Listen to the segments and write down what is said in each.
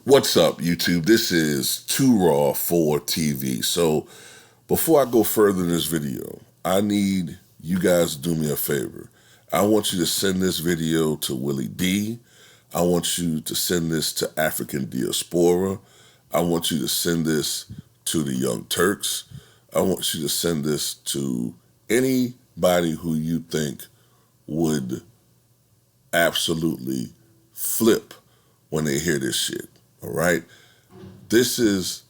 What's up, YouTube? This is Too Raw for TV. So before I go further in this video, I need you guys to do me a favor. I want you to send this video to Willie D. I want you to send this to African Diaspora. I want you to send this to the Young Turks. I want you to send this to anybody who you think would absolutely flip when they hear this shit. All right? This is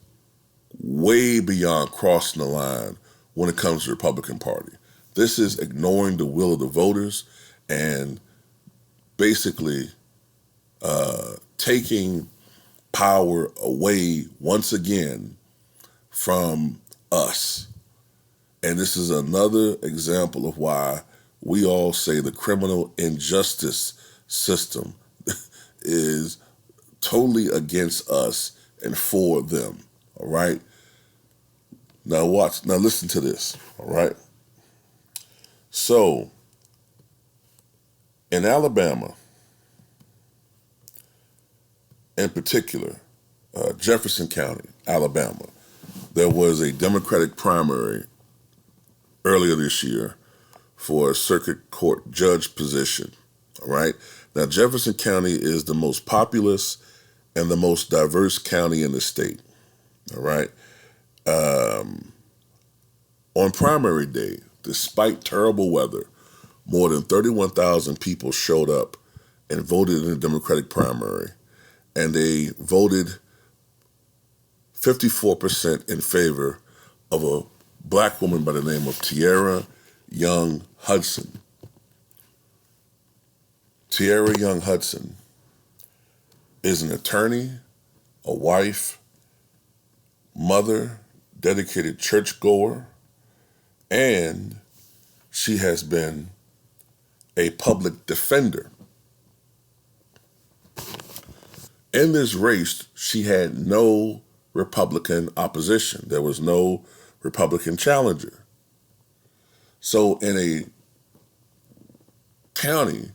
way beyond crossing the line when it comes to the Republican Party. This is ignoring the will of the voters and basically taking power away once again from us. And this is another example of why we all say the criminal injustice system is totally against us and for them. All right. Now watch. Now listen to this. All right. So in Alabama, in particular, Jefferson County, Alabama, there was a Democratic primary earlier this year for a circuit court judge position. All right. Now, Jefferson County is the most populous and the most diverse county in the state. All right. On primary day, despite terrible weather, more than 31,000 people showed up and voted in the Democratic primary, and they voted 54% in favor of a black woman by the name of Tierra Young Hudson. Tierra Young Hudson is an attorney, a wife, mother, dedicated churchgoer, and she has been a public defender. In this race, she had no Republican opposition. There was no Republican challenger. So in a county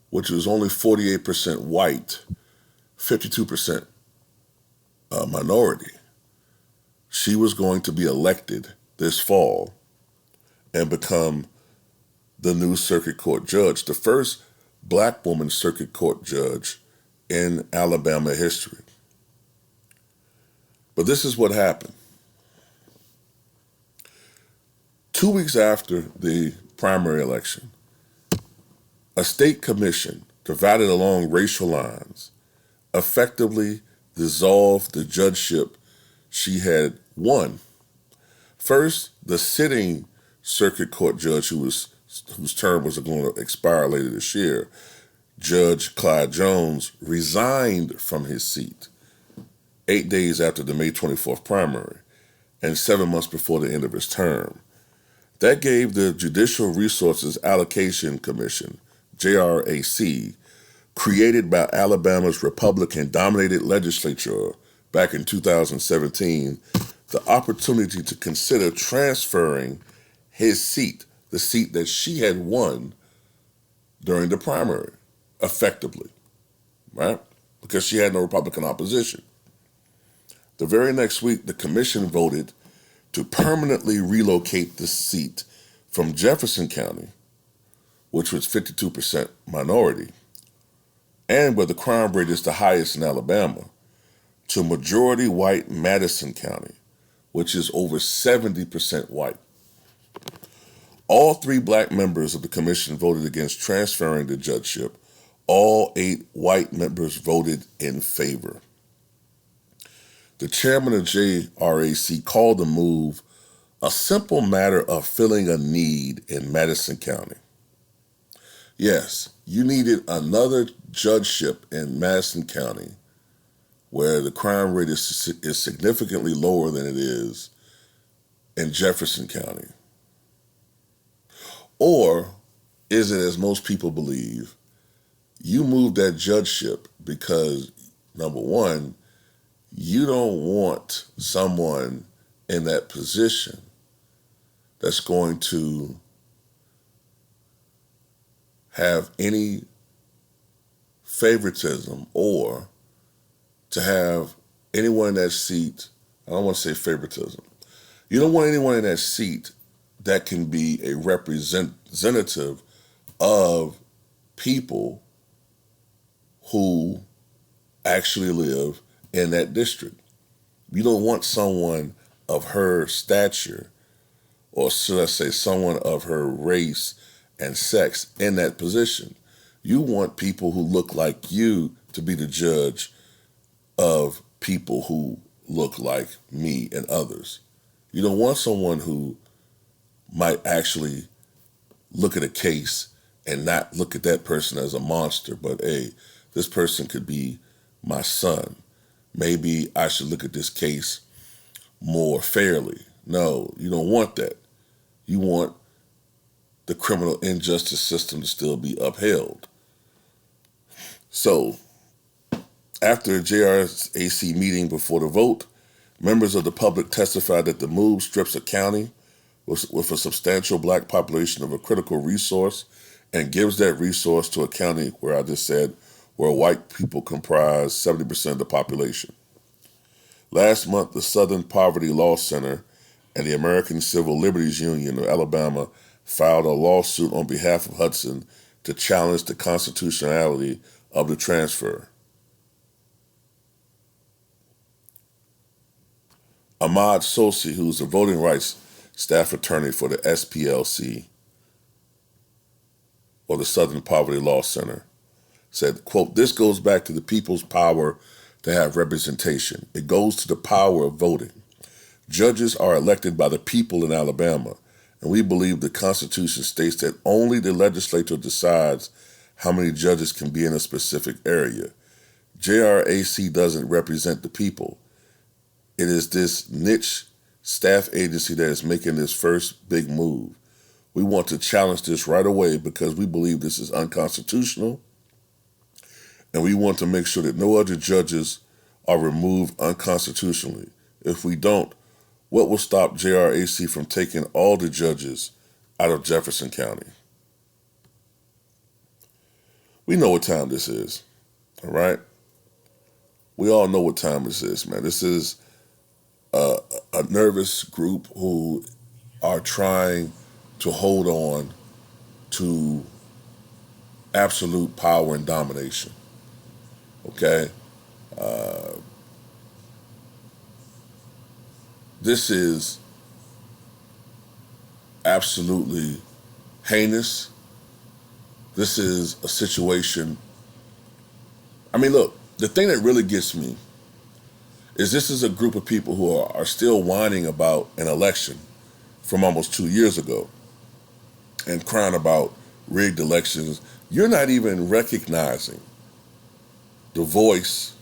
which was only 48% white, 52% minority, she was going to be elected this fall and become the new circuit court judge, the first black woman circuit court judge in Alabama history. But this is what happened. 2 weeks after the primary election, a state commission divided along racial lines effectively dissolved the judgeship she had won. First, the sitting circuit court judge whose term was going to expire later this year, Judge Clyde Jones, resigned from his seat 8 days after the May 24th primary and 7 months before the end of his term. That gave the Judicial Resources Allocation Commission, JRAC, created by Alabama's Republican-dominated legislature back in 2017, the opportunity to consider transferring his seat, the seat that she had won during the primary, effectively, right? Because she had no Republican opposition. The very next week, the commission voted to permanently relocate the seat from Jefferson County, which was 52% minority, and where the crime rate is the highest in Alabama, to majority white Madison County, which is over 70% white. All 3 black members of the commission voted against transferring the judgeship. All 8 white members voted in favor. The chairman of JRAC called the move a simple matter of filling a need in Madison County. Yes, you needed another judgeship in Madison County where the crime rate is significantly lower than it is in Jefferson County. Or is it, as most people believe, you moved that judgeship because, number one, you don't want someone in that position that's going to have any favoritism or to have anyone in that seat. I don't want to say favoritism. You don't want anyone in that seat that can be a representative of people who actually live in that district. You don't want someone of her stature, or should I say someone of her race and sex in that position. You want people who look like you to be the judge of people who look like me and others. You don't want someone who might actually look at a case and not look at that person as a monster, but hey, this person could be my son. Maybe I should look at this case more fairly. No, you don't want that. You want the criminal injustice system to still be upheld. So, after a JRAC meeting before the vote, members of the public testified that the move strips a county with a substantial black population of a critical resource and gives that resource to a county where I just said where white people comprise 70% of the population. Last month, the Southern Poverty Law Center and the American Civil Liberties Union of Alabama filed a lawsuit on behalf of Hudson to challenge the constitutionality of the transfer. Ahmad Sosi, who's a voting rights staff attorney for the SPLC, or the Southern Poverty Law Center, said, quote, "This goes back to the people's power to have representation. It goes to the power of voting. Judges are elected by the people in Alabama, and we believe the Constitution states that only the legislature decides how many judges can be in a specific area. JRAC doesn't represent the people. It is this niche staff agency that is making this first big move. We want to challenge this right away because we believe this is unconstitutional, and we want to make sure that no other judges are removed unconstitutionally. If we don't, what will stop JRAC from taking all the judges out of Jefferson County?" We know what time this is, all right? We all know what time this is, man. This is a nervous group who are trying to hold on to absolute power and domination, okay? This is absolutely heinous. This is a situation. I mean, look, the thing that really gets me is this is a group of people who are still whining about an election from almost 2 years ago and crying about rigged elections. You're not even recognizing the voice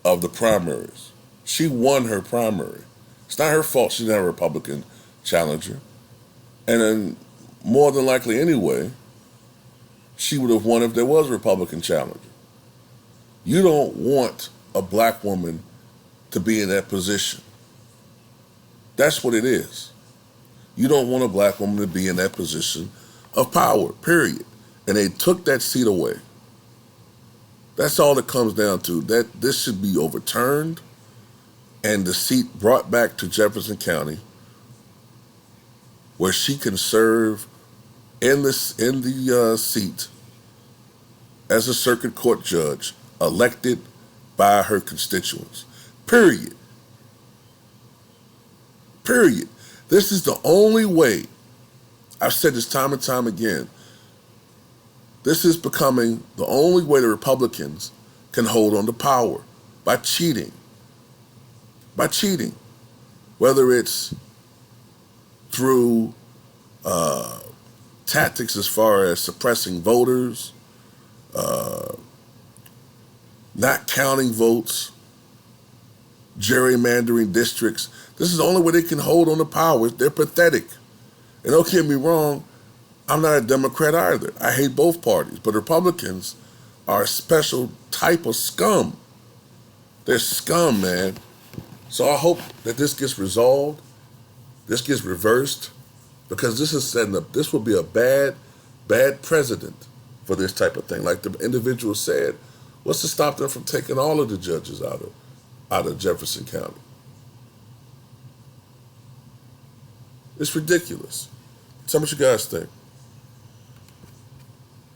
of the primaries. She won her primary. It's not her fault she's not a Republican challenger. And then, more than likely anyway, she would have won if there was a Republican challenger. You don't want a black woman to be in that position. That's what it is. You don't want a black woman to be in that position of power, period. And they took that seat away. That's all it comes down to. That this should be overturned and the seat brought back to Jefferson County where she can serve in the seat as a circuit court judge elected by her constituents. Period. Period. This is the only way. I've said this time and time again. This is becoming the only way the Republicans can hold on to power, by cheating. By cheating. Whether it's through tactics as far as suppressing voters, not counting votes, gerrymandering districts. This is the only way they can hold on to power. They're pathetic. And don't get me wrong, I'm not a Democrat either. I hate both parties. But Republicans are a special type of scum. They're scum, man. So I hope that this gets resolved, this gets reversed, because this is setting up, this will be a bad precedent for this type of thing. Like the individual said, What's to stop them from taking all of the judges out of Jefferson County? It's ridiculous. Tell me what you guys think.